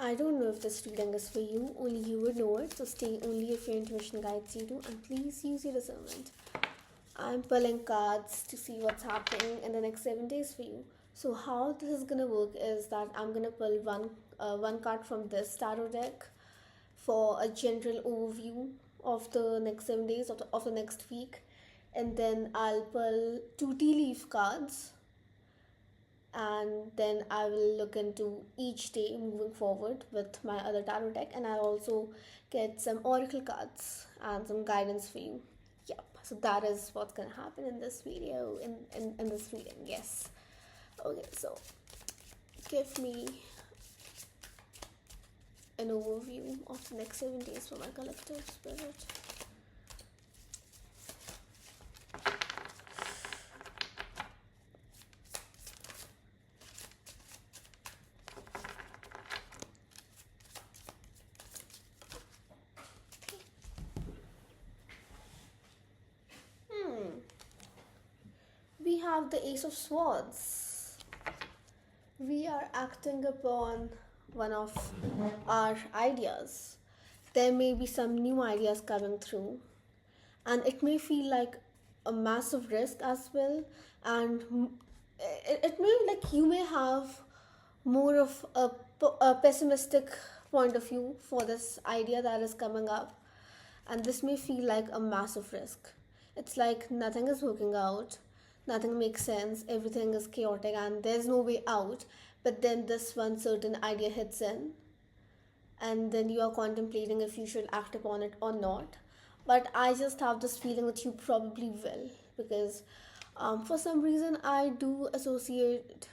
I don't know if this reading is for you, only you would know it, so stay only if your intuition guides you to, and please use your discernment. I'm pulling cards to see what's happening in the next 7 days for you. So how this is gonna work is that I'm gonna pull one card from this tarot deck for a general overview of the next 7 days of the next week, and then I'll pull two tea leaf cards, and then I will look into each day moving forward with my other tarot deck, and I'll also get some oracle cards and some guidance for you. Yep, so that is what's gonna happen in this video, in this reading, yes. Okay, so give me an overview of the next 7 days for my collective spirit. We have the Ace of Swords. We are acting upon one of our ideas. There may be some new ideas coming through, and it may feel like a massive risk as well. And it may, like, you may have more of a pessimistic point of view for this idea that is coming up, and this may feel like a massive risk. It's like nothing is working out, nothing makes sense, everything is chaotic, and there's no way out. But then this one certain idea hits in, and then you are contemplating if you should act upon it or not. But I just have this feeling that you probably will, because for some reason I do associate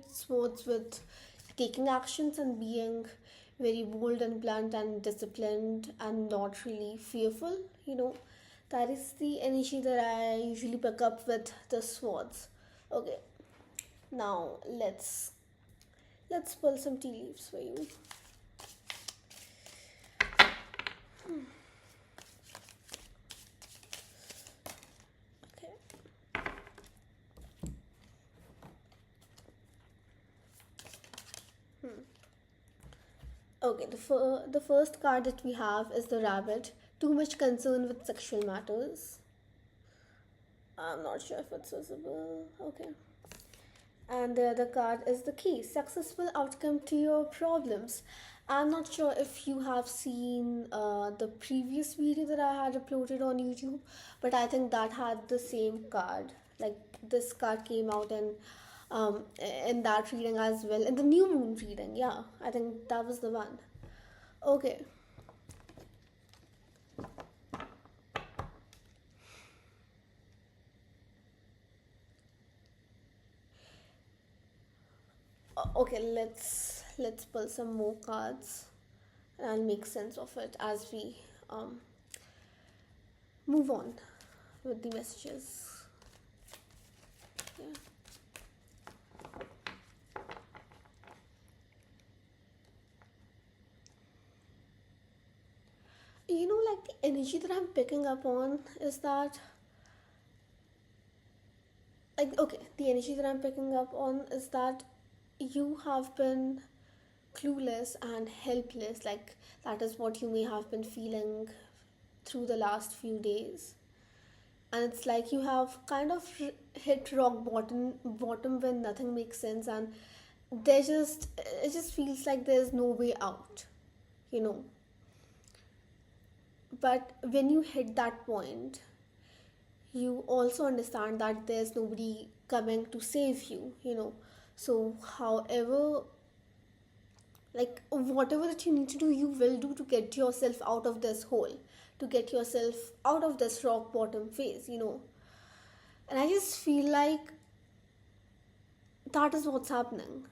sports with taking actions and being very bold and blunt and disciplined and not really fearful. That is the energy that I usually pick up with the swords. Okay, now let's pull some tea leaves for you. Okay. Okay, the first card that we have is the Rabbit. Too much concern with sexual matters. I'm not sure if it's visible. Okay. And the other card is the Key. Successful outcome to your problems. I'm not sure if you have seen the previous video that I had uploaded on YouTube, but I think that had the same card. Like, this card came out in that reading as well. In the new moon reading, yeah. I think that was the one. Okay. Okay, let's pull some more cards, and I'll make sense of it as we move on with the messages. Yeah. Like, the energy that I'm picking up on is that, like, okay, the energy that I'm picking up on is that you have been clueless and helpless. Like, that is what you may have been feeling through the last few days. And it's like you have kind of hit rock bottom when nothing makes sense, and it just feels like there's no way out, you know. But when you hit that point, you also understand that there's nobody coming to save you. So however, like, whatever that you need to do, you will do to get yourself out of this hole, to get yourself out of this rock bottom phase. And I just feel like that is what's happening.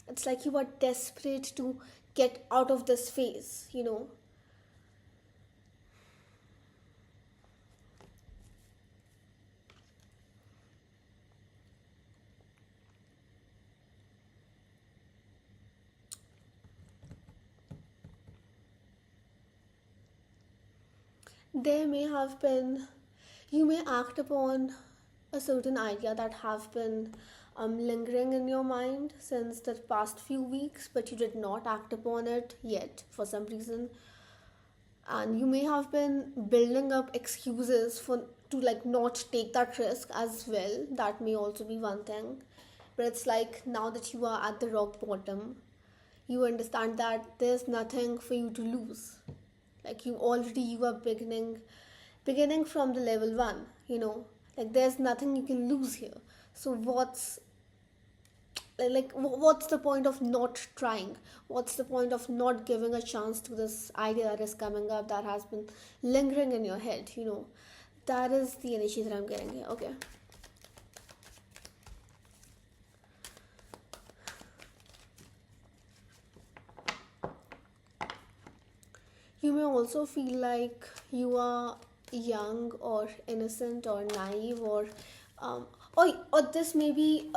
It's like you are desperate to get out of this phase. There may have been, you may act upon a certain idea that have been lingering in your mind since the past few weeks, but you did not act upon it yet for some reason. And you may have been building up excuses for to like not take that risk as well. That may also be one thing. But it's like now that you are at the rock bottom, you understand that there's nothing for you to lose. Like you are beginning from the level 1, like there's nothing you can lose here. So what's the point of not trying? What's the point of not giving a chance to this idea that is coming up, that has been lingering in your head? That is the energy that I'm getting here. Okay. You may also feel like you are young or innocent or naive, um, or this may be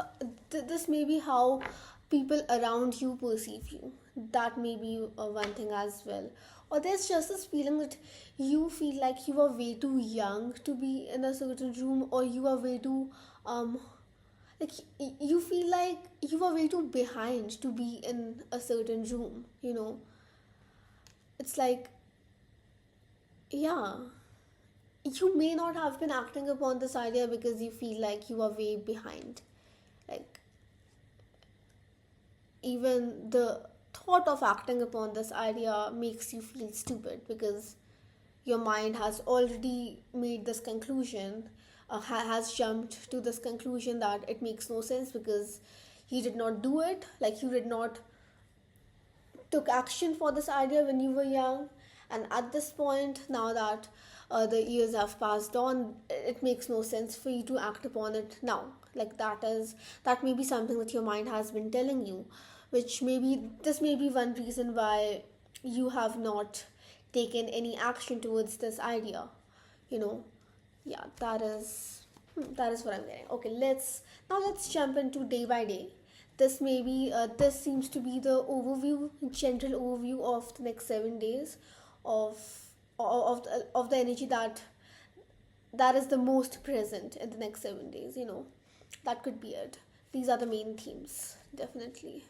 how people around you perceive you. That may be one thing as well. Or there's just this feeling that you feel like you are way too young to be in a certain room, or you are way too like you feel like you are way too behind to be in a certain room. It's like, yeah, you may not have been acting upon this idea because you feel like you are way behind. Like, even the thought of acting upon this idea makes you feel stupid because your mind has already made this conclusion, has jumped to this conclusion that it makes no sense because you did not do it, like you did not took action for this idea when you were young. And at this point, now that the years have passed on, it makes no sense for you to act upon it now. Like that may be something that your mind has been telling you, which maybe this may be one reason why you have not taken any action towards this idea. you know yeah, that is what I'm getting. Okay, let's jump into day by day. This seems to be the general overview of the next 7 days of of the energy that is the most present in the next 7 days. That could be it. These are the main themes, definitely.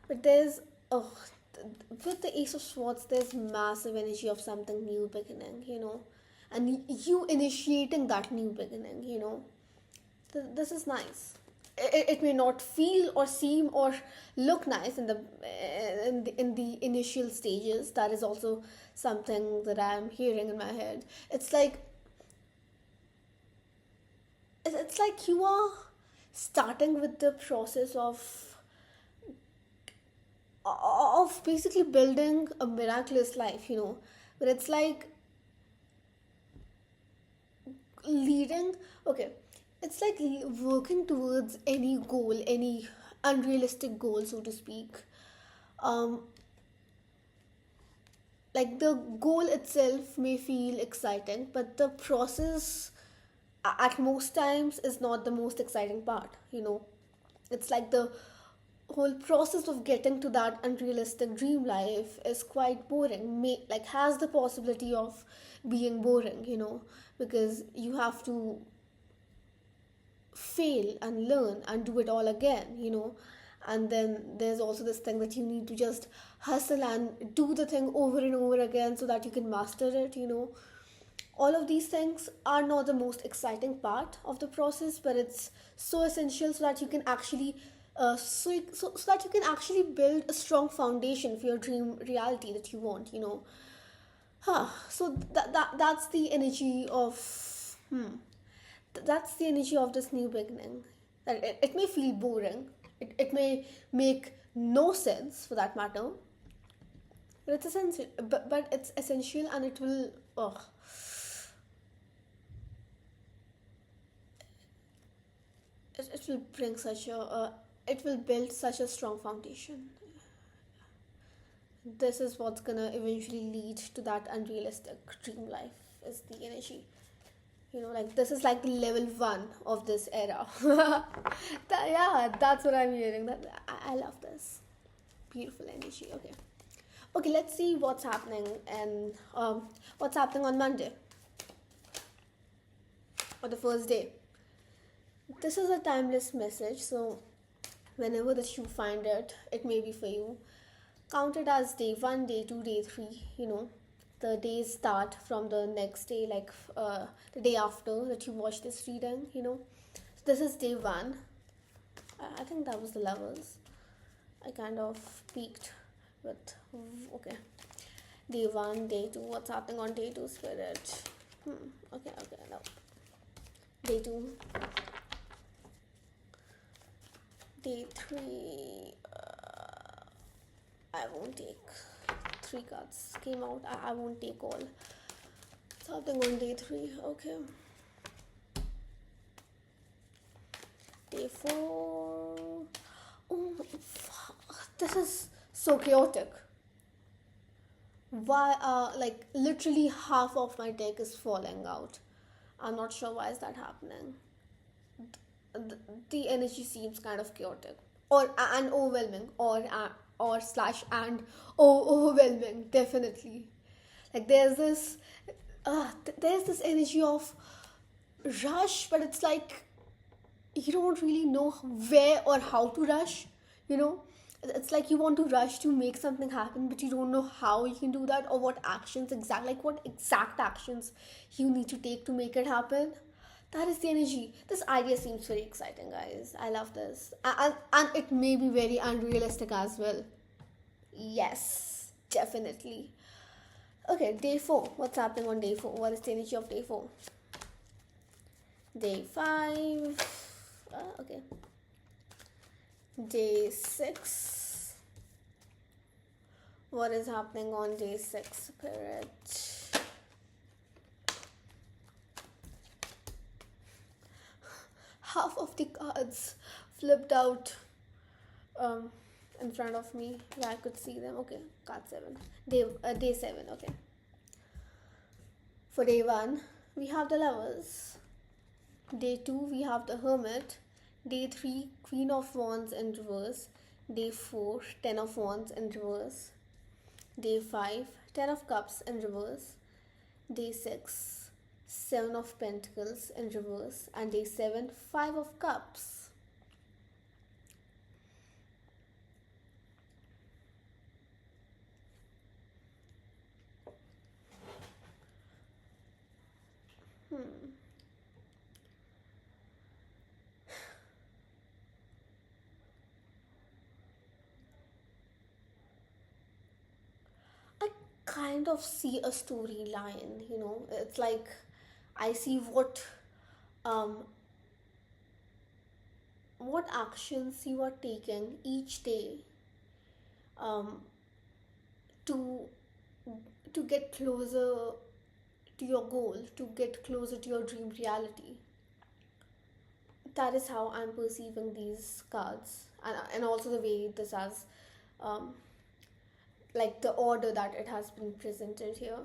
But oh, with the Ace of Swords, there's massive energy of something new beginning. And you initiating that new beginning. This is nice. It may not feel or seem or look nice in the initial stages. That is also something that I'm hearing in my head. It's like you are starting with the process of basically building a miraculous life. But it's like leading okay, it's like working towards any goal, any unrealistic goal, so to speak. um like the goal itself may feel exciting, but the process at most times is not the most exciting part. It's like the whole process of getting to that unrealistic dream life is quite boring, like has the possibility of being boring, because you have to fail and learn and do it all again. And then there's also this thing that you need to just hustle and do the thing over and over again so that you can master it. All of these things are not the most exciting part of the process, but it's so essential so that you can actually so that you can actually build a strong foundation for your dream reality that you want. So that's the energy of that's the energy of this new beginning. That it may feel boring, it may make no sense for that matter, but it's essential. But it's essential, and it will. Oh, it will bring such a. It will build such a strong foundation. This is what's gonna eventually lead to that unrealistic dream life. Is the energy. Like this is like the level 1 of this era. Yeah, that's what I'm hearing. I love this. Beautiful energy. Okay, let's see what's happening, and what's happening on Monday, or the first day. This is a timeless message, so whenever that you find it, it may be for you. Count it as day one, day two, day three. The days start from the next day, like the day after that you watch this reading. So this is day one. I think that was the levels. I kind of peaked with. Okay. Day one, day two. What's happening on day two, spirit? Okay, no. Day two. Day three. I won't take. Three cards came out. I won't take all. Something on day three. Okay. Day four. Oh, fuck. This is so chaotic. Why? Like literally half of my deck is falling out. I'm not sure why is that happening. The energy seems kind of chaotic or and overwhelming or slash and overwhelming, definitely. Like there's this energy of rush, but it's like you don't really know where or how to rush. you know it's like you want to rush to make something happen, but you don't know how you can do that, or what exact actions you need to take to make it happen. That is the energy. This idea seems very exciting, guys. I love this. And it may be very unrealistic as well. Yes, definitely. Okay, day 4. What's happening on day 4? What is the energy of day 4? Day 5. Okay. Day 6. What is happening on day 6, Spirit? Half of the cards flipped out in front of me. Yeah, I could see them. Okay, card 7. Day 7, okay. For day 1, we have the Lovers. Day 2, we have the Hermit. Day 3, Queen of Wands in reverse. Day 4, Ten of Wands in reverse. Day 5, Ten of Cups in reverse. Day 6, Seven of Pentacles in reverse. And day 7, Five of Cups. I kind of see a storyline. It's like I see um what actions you are taking each day um to to get closer to your goal, to get closer to your dream reality. That is how I'm perceiving these cards, and also the way this has um like the order that it has been presented here.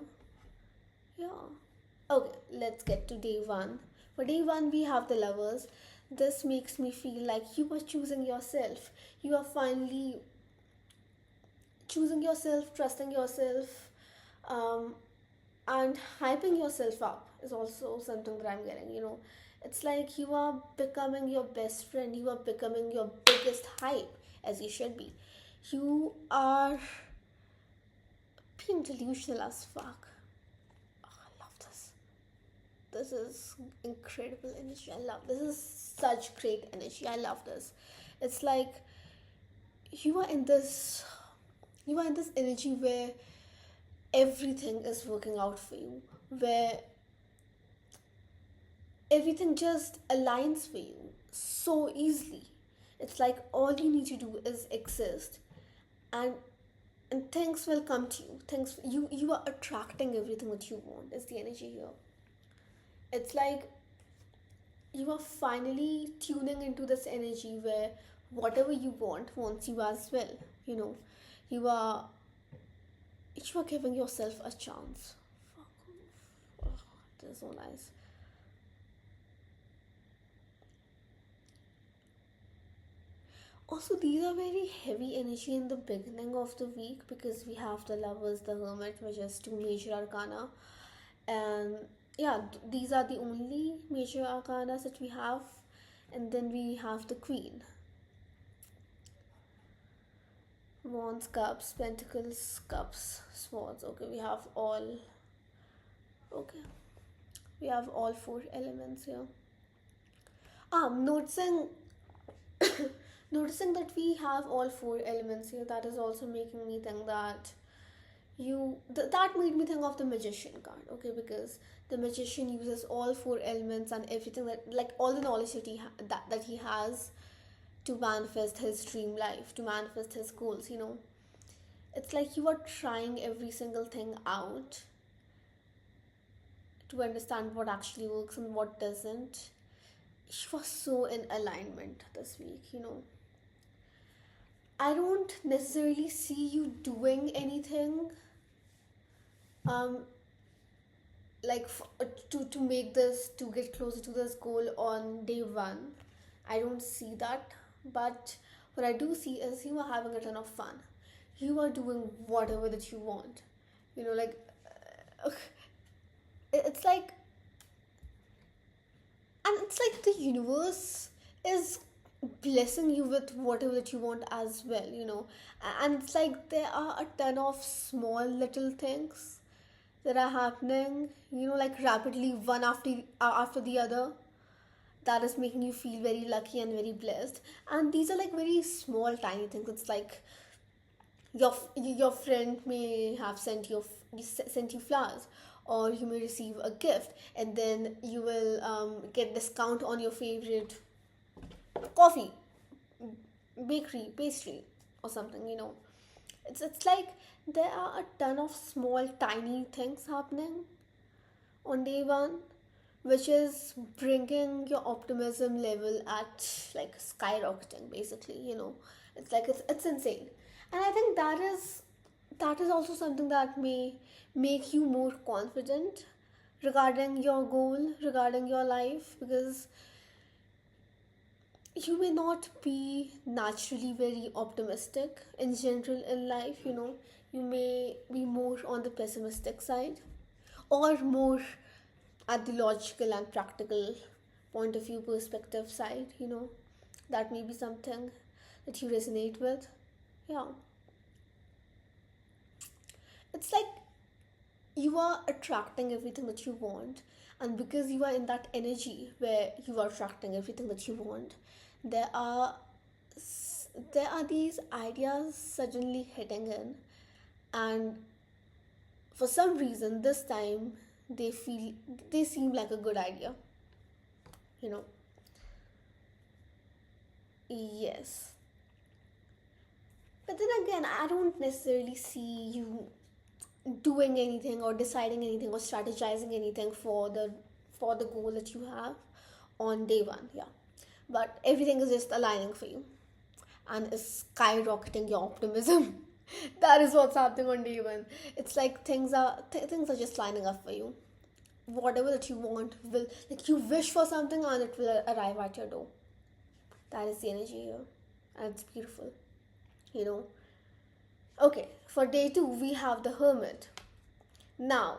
Yeah. Okay, let's get to day 1. For day 1, we have the Lovers. This makes me feel like you are choosing yourself. You are finally choosing yourself, trusting yourself, um, and hyping yourself up is also something that I'm getting. It's like you are becoming your best friend, you are becoming your biggest hype, as you should be. You are being delusional as fuck. Oh, I love this. This is incredible energy. I love this. Is such great energy. I love this. It's like you are in this you are in this energy where everything is working out for you, where everything just aligns for you so easily. It's like all you need to do is exist, and things will come to you. You are attracting everything that you want. Is the energy here. It's like you are finally tuning into this energy where whatever you want wants you as well. You know, you are you are giving yourself a chance. Fuck off. Oh, this is so nice. Also, these are very heavy energy in the beginning of the week because we have the Lovers, the Hermit, which is two major arcana, and yeah, these are the only major arcanas that we have And then we have the Queen. Wands, cups, pentacles, cups, swords. Okay, we have all. Okay, we have all four elements here. Noticing noticing that we have all four elements here, that is also making me think that that made me think of the Magician card. Okay, because the Magician uses all four elements and everything, that like all the knowledge that he has to manifest his dream life, to manifest his goals. It's like you are trying every single thing out to understand what actually works and what doesn't. She was so in alignment this week. I don't necessarily see you doing anything um like to make this, to get closer to this goal on day one. I don't see that, but what I do see is you are having a ton of fun. You are doing whatever that you want. Like it's like, and it's like the universe is blessing you with whatever that you want as well. And it's like there are a ton of small little things that are happening, like rapidly, one after the other, that is making you feel very lucky and very blessed. And these are like very small tiny things. It's like your friend may have sent you flowers, or you may receive a gift, and then you will get discount on your favorite coffee, bakery, pastry, or something. It's like there are a ton of small tiny things happening on day one, which is bringing your optimism level at like skyrocketing, basically. It's like it's insane. And I think that is also something that may make you more confident regarding your goal, regarding your life, because you may not be naturally very optimistic in general in life. You may be more on the pessimistic side, or more at the logical and practical point of view perspective side. That may be something that you resonate with. Yeah, it's like you are attracting everything that you want, and because you are in that energy where you are attracting everything that you want, there are there are these ideas suddenly hitting in, and for some reason this time they seem like a good idea you know yes. But then again, I don't necessarily see you doing anything or deciding anything or strategizing anything for the goal that you have on day one. Yeah, but everything is just aligning for you and is skyrocketing your optimism. That is what's happening on day one. It's like things are just lining up for you. Whatever that you want will, like, you wish for something and it will arrive at your door. That is the energy here, and it's beautiful. You know. Okay, for day two we have the Hermit. Now,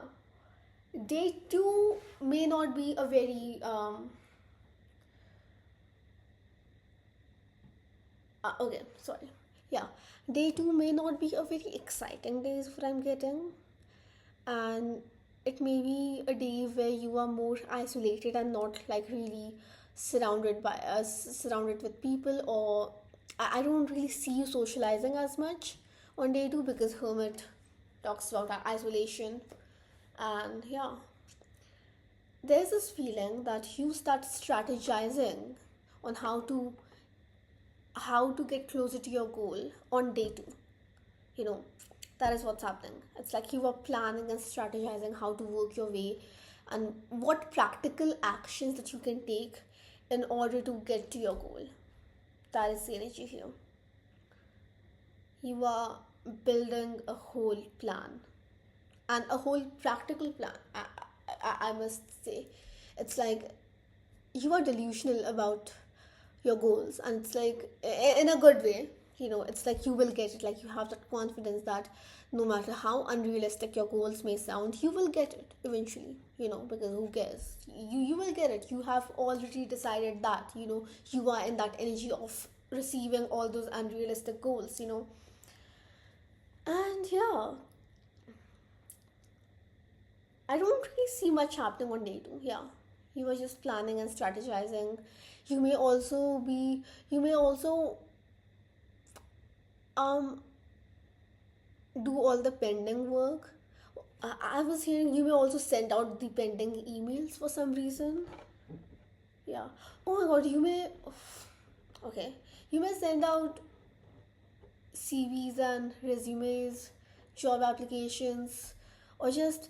day two may not be a very okay, sorry. Yeah, day two may not be a very exciting day is what I'm getting, and it may be a day where you are more isolated and not like really surrounded with people, or I don't really see you socializing as much on day two, because Hermit talks about that isolation. And yeah, there's this feeling that you start strategizing on how to get closer to your goal on day two. you know that is what's happening. It's like you are planning and strategizing how to work your way, and what practical actions that you can take in order to get to your goal. That is the energy here. You are building a whole plan, and a whole practical plan. I must say, it's like you are delusional about your goals, and it's like in a good way. It's like you will get it. Like you have that confidence that no matter how unrealistic your goals may sound, you will get it eventually. Because who cares? You will get it. You have already decided that. You are in that energy of receiving all those unrealistic goals. And yeah, I don't really see much happening on day two. Yeah, you were just planning and strategizing. You may also um do all the pending work. I was hearing you may also send out the pending emails for some reason. Yeah. Oh my god, you may. Okay. You may send out CVs and resumes, job applications, or just.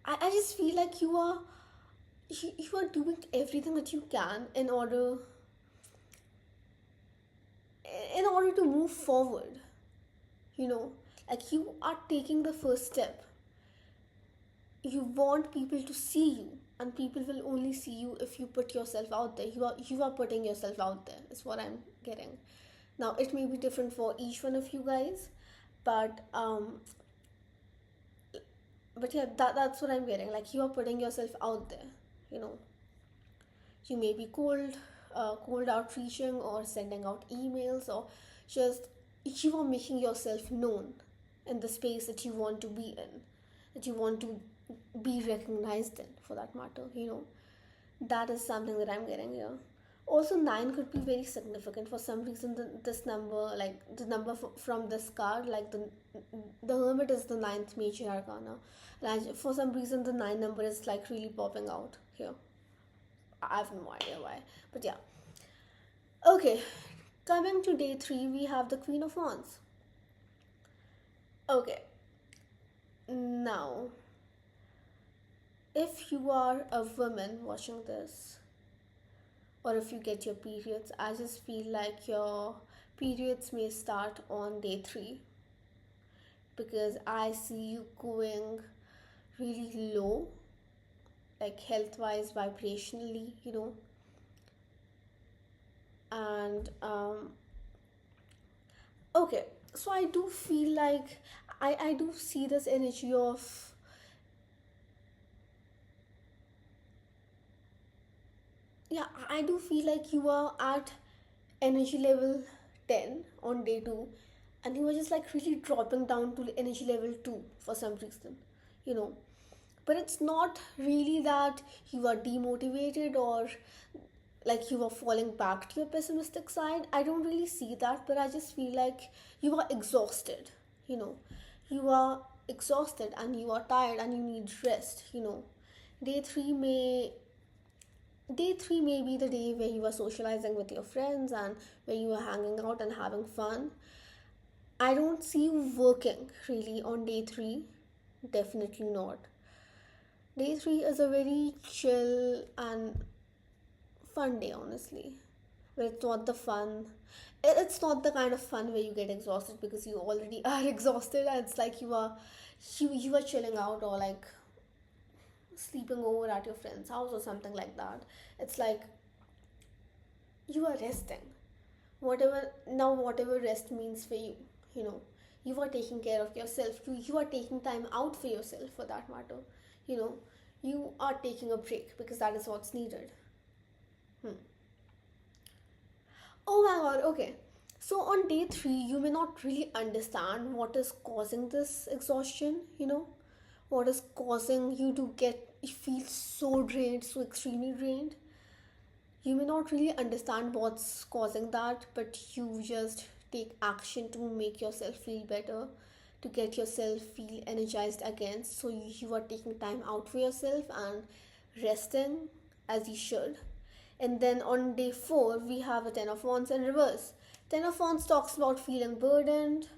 I just feel like you are doing everything that you can in order to move forward. You know, like you are taking the first step. You want people to see you, and people will only see you if you put yourself out there. You are putting yourself out there is what I'm getting. Now it may be different for each one of you guys, but yeah, that's what I'm getting. Like you are putting yourself out there. you know you may be cold outreaching or sending out emails, or just you are making yourself known in the space that you want to be in, that you want to be recognized in, for that matter. That is something that I'm getting here. Also, 9 could be very significant for some reason. This number, like the number from this card, like the hermit is the ninth major arcana, and for some reason the 9 number is like really popping out here. I have no idea why, but yeah. Okay, coming to day 3, we have the Queen of Wands. Okay, now if you are a woman watching this, or if you get your periods, I just feel like your periods may start on day 3, because I see you going really low, like health wise, vibrationally, and okay, so I do feel like I do see this energy of, yeah, I do feel like you are at energy level 10 on day 2, and you are just like really dropping down to energy level 2 for some reason, you know. But it's not really that you are demotivated or like you are falling back to your pessimistic side. I don't really see that, but I just feel like you are exhausted, you know. You are exhausted and you are tired and you need rest. Day 3 may Day 3 may be the day where you are socializing with your friends and where you are hanging out and having fun. I don't see you working really on day 3. Definitely not. Day 3 is a very chill and fun day, honestly. But it's not the fun. It's not the kind of fun where you get exhausted because you already are exhausted, and it's like you are chilling out or like sleeping over at your friend's house or something like that. It's like you are resting. Whatever rest means for you, you know. You are taking care of yourself. You are taking time out for yourself, for that matter. You know, you are taking a break because that is what's needed. Hmm. Oh my god, okay. So on day 3, you may not really understand what is causing this exhaustion, what is causing you to feel so drained, so extremely drained. You may not really understand what's causing that, but you just take action to make yourself feel better, to get yourself feel energized again. So you are taking time out for yourself and resting as you should. And then on day 4, we have a Ten of Wands in reverse. Ten of Wands talks about feeling burdened,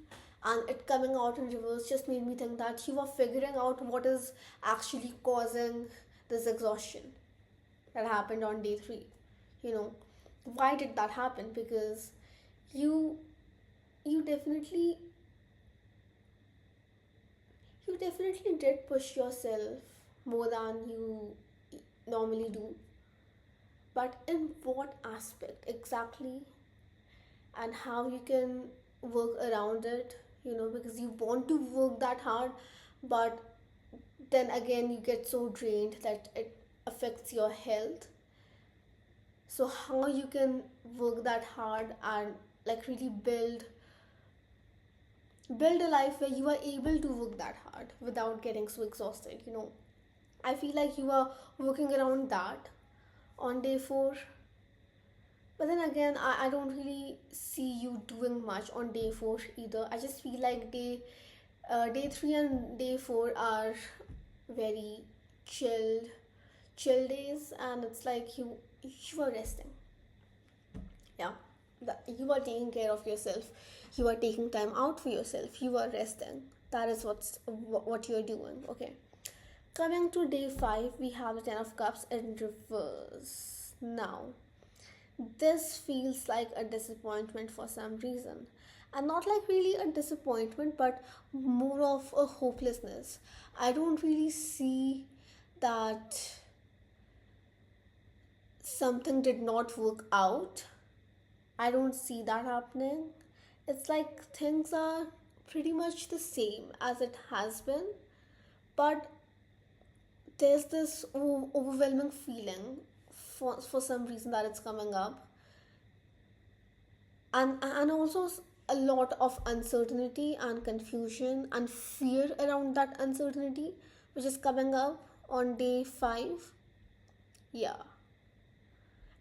and it coming out in reverse just made me think that you are figuring out what is actually causing this exhaustion that happened on day 3. You know, why did that happen? Because you you definitely you definitely did push yourself more than you normally do, but in what aspect exactly? and how you can work around it, because you want to work that hard, but then again you get so drained that it affects your health. So how you can work that hard and like really build a life where you are able to work that hard without getting so exhausted. I feel like you are working around that on day 4. But then again, I don't really see you doing much on day 4 either. I just feel like day 3 and day 4 are very chilled chill days, and it's like you are resting. Yeah, you are taking care of yourself. You are taking time out for yourself. You are resting. That is what you're doing. Okay. Coming to day 5, we have the Ten of Cups in reverse. Now, this feels like a disappointment for some reason. And not like really a disappointment, but more of a hopelessness. I don't really see that something did not work out. I don't see that happening. It's like things are pretty much the same as it has been, but there's this overwhelming feeling for some reason that it's coming up, and also a lot of uncertainty and confusion and fear around that uncertainty, which is coming up on day 5. Yeah,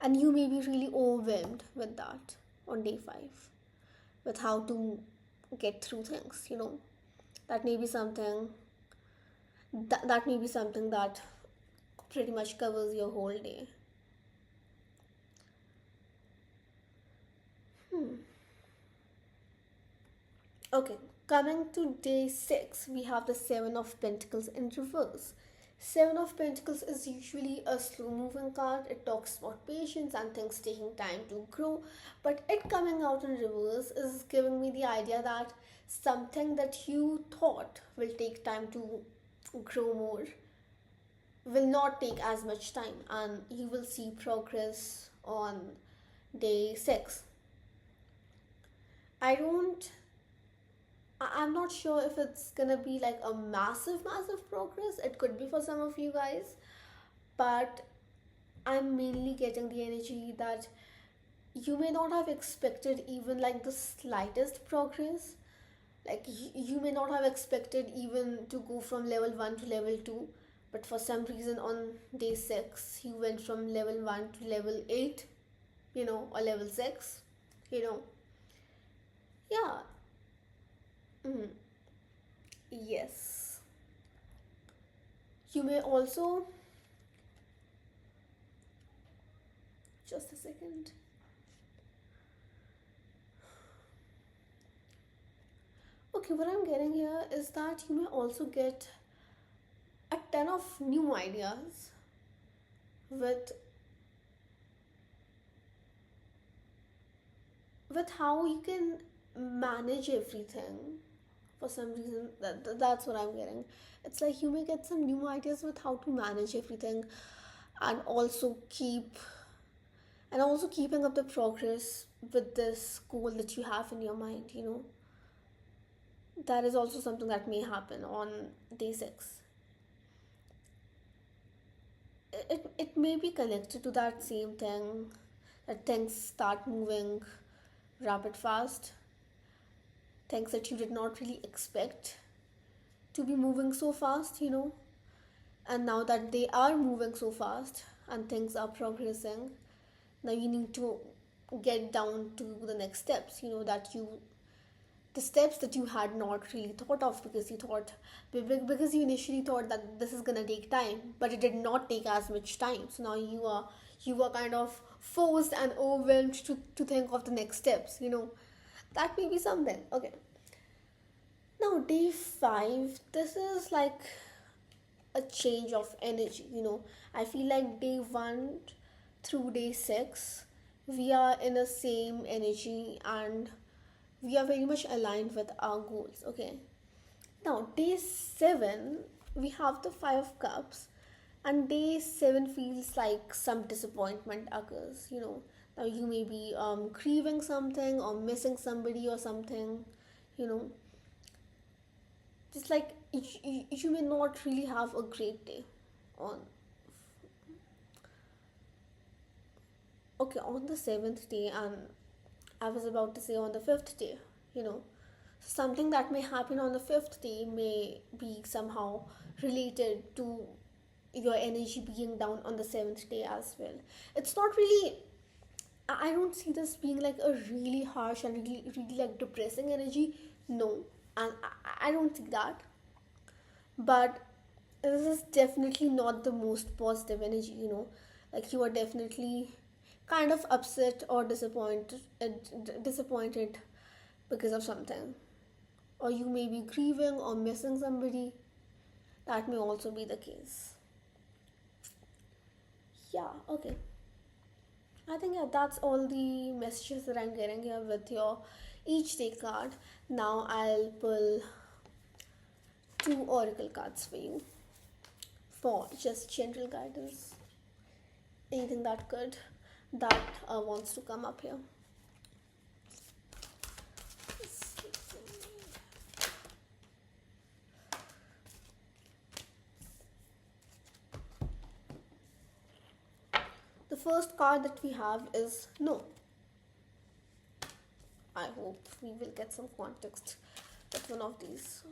and you may be really overwhelmed with that on day 5, with how to get through things. That may be something that may be something that pretty much covers your whole day. Okay, coming to day 6, we have the Seven of Pentacles in reverse. Seven of Pentacles is usually a slow moving card. It talks about patience and things taking time to grow. But it coming out in reverse is giving me the idea that something that you thought will take time to grow more will not take as much time, and you will see progress on day 6. I don't I'm not sure if it's gonna be like a massive progress. It could be for some of you guys, but I'm mainly getting the energy that you may not have expected even like the slightest progress. Like you may not have expected even to go from level 1 to level 2, but for some reason on day 6 you went from level 1 to level 8, or level 6, you know. Yeah. Mm. Yes. You may also, just a second. Okay, what I'm getting here is that you may also get a ton of new ideas with how you can manage everything. For some reason, that's what I'm getting. It's like you may get some new ideas with how to manage everything, and also keeping up the progress with this goal that you have in your mind. That is also something that may happen on day 6. It may be connected to that same thing, that things start moving rapid fast, things that you did not really expect to be moving so fast. And now that they are moving so fast and things are progressing, now you need to get down to the next steps, the steps that you had not really thought of, because you initially thought that this is going to take time, but it did not take as much time. So now you are kind of forced and overwhelmed to think of the next steps. That may be something. Okay, now day 5, this is like a change of energy. I feel like day 1 through day 6, we are in the same energy, and we are very much aligned with our goals. Okay, now day 7, we have the 5 of cups, and day 7 feels like some disappointment occurs. Now you may be grieving something or missing somebody or something, you know, just like you may not really have a great day on, okay, on the seventh day, and I was about to say on the fifth day, you know. Something that may happen on the fifth day may be somehow related to your energy being down on the seventh day as well. It's not really, I don't see this being like a really harsh and really like depressing energy. No, and I don't see that. But this is definitely not the most positive energy, you know. Like you are definitely kind of upset or disappointed because of something, or you may be grieving or missing somebody. That may also be the case. Yeah, okay. I think yeah, that's all the messages that I'm getting here with your each day card. Now I'll pull two oracle cards for you for just general guidance. Anything that could that wants to come up here. The first card that we have is no. I hope we will get some context with one of these.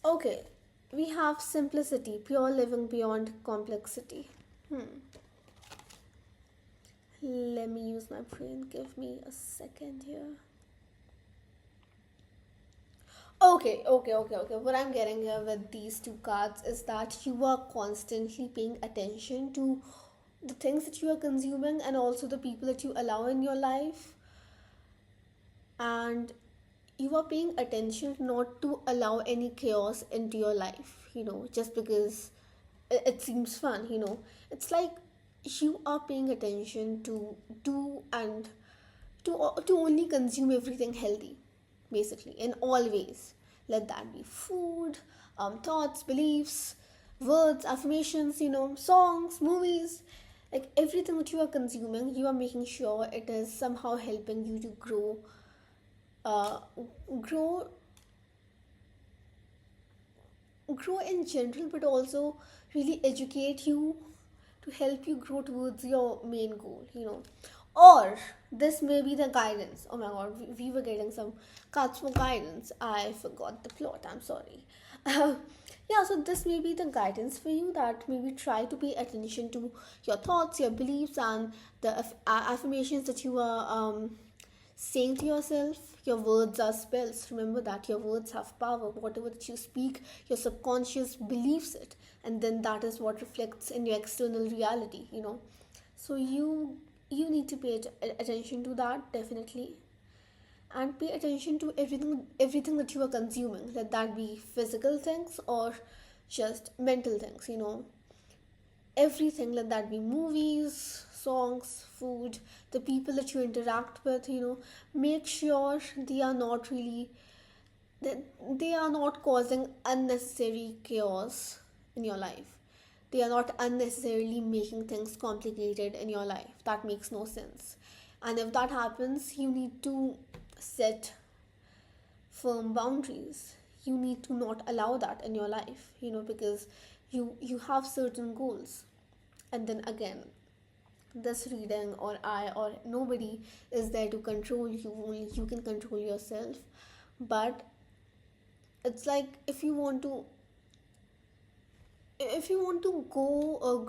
Okay, we have simplicity, pure living beyond complexity. Let me use my brain. Give me a second here. Okay. What I'm getting here with these two cards is that you are constantly paying attention to the things that you are consuming and also the people that you allow in your life. And you are paying attention not to allow any chaos into your life, you know, just because it seems fun, you know. It's like you are paying attention to do and to only consume everything healthy, basically, in all ways. Let that be food, thoughts, beliefs, words, affirmations, you know, songs, movies. Like everything that you are consuming, you are making sure it is somehow helping you to uh, grow, grow in general, but also really educate you to help you grow towards your main goal, you know. Or this may be the guidance. Oh my god, we were getting some cards for guidance. I forgot the plot. I'm sorry. Yeah, so this may be the guidance for you, that maybe try to pay attention to your thoughts, your beliefs, and the affirmations that you are saying to yourself. Your words are spells. Remember that your words have power. Whatever that you speak, your subconscious believes it, and then that is what reflects in your external reality, you know. So you need to pay attention to that, definitely, and pay attention to everything that you are consuming. Let that be physical things or just mental things, you know. Everything, let that be movies, songs, food, the people that you interact with, you know. Make sure they are not really, they are not causing unnecessary chaos in your life. They are not unnecessarily making things complicated in your life. That makes no sense. And if that happens, you need to set firm boundaries. You need to not allow that in your life, you know, because you have certain goals. And then again, this reading or I or nobody is there to control you. Only you can control yourself. But it's like if you want to go or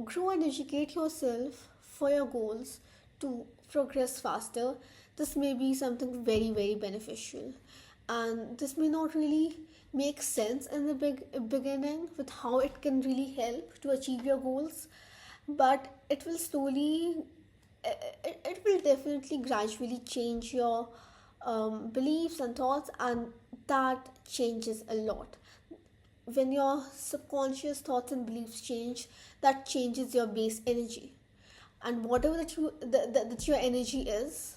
grow and educate yourself for your goals to progress faster, this may be something very very beneficial. And this may not really make sense in the beginning with how it can really help to achieve your goals, but it will slowly, it will definitely gradually change your beliefs and thoughts, and that changes a lot. When your subconscious thoughts and beliefs change, that changes your base energy, and whatever that your energy is,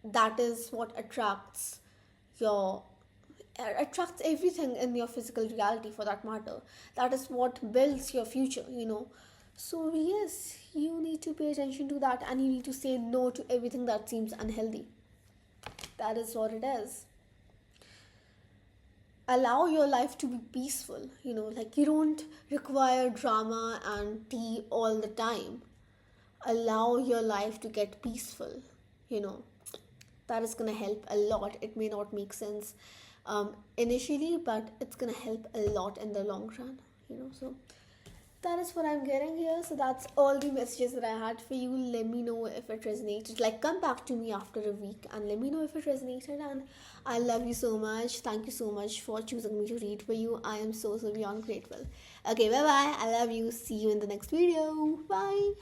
that is what attracts your attracts everything in your physical reality for that matter. That is what builds your future, you know. So yes, you need to pay attention to that, and you need to say no to everything that seems unhealthy. That is what it is. Allow your life to be peaceful, you know, like you don't require drama and tea all the time. Allow your life to get peaceful, you know. That is going to help a lot. It may not make sense initially, but it's going to help a lot in the long run, you know. So that is what I'm getting here. So that's all the messages that I had for you. Let me know if it resonated. Like, come back to me after a week and let me know if it resonated. And I love you so much. Thank you so much for choosing me to read for you. I am so beyond grateful. Okay, bye bye. I love you. See you in the next video. Bye.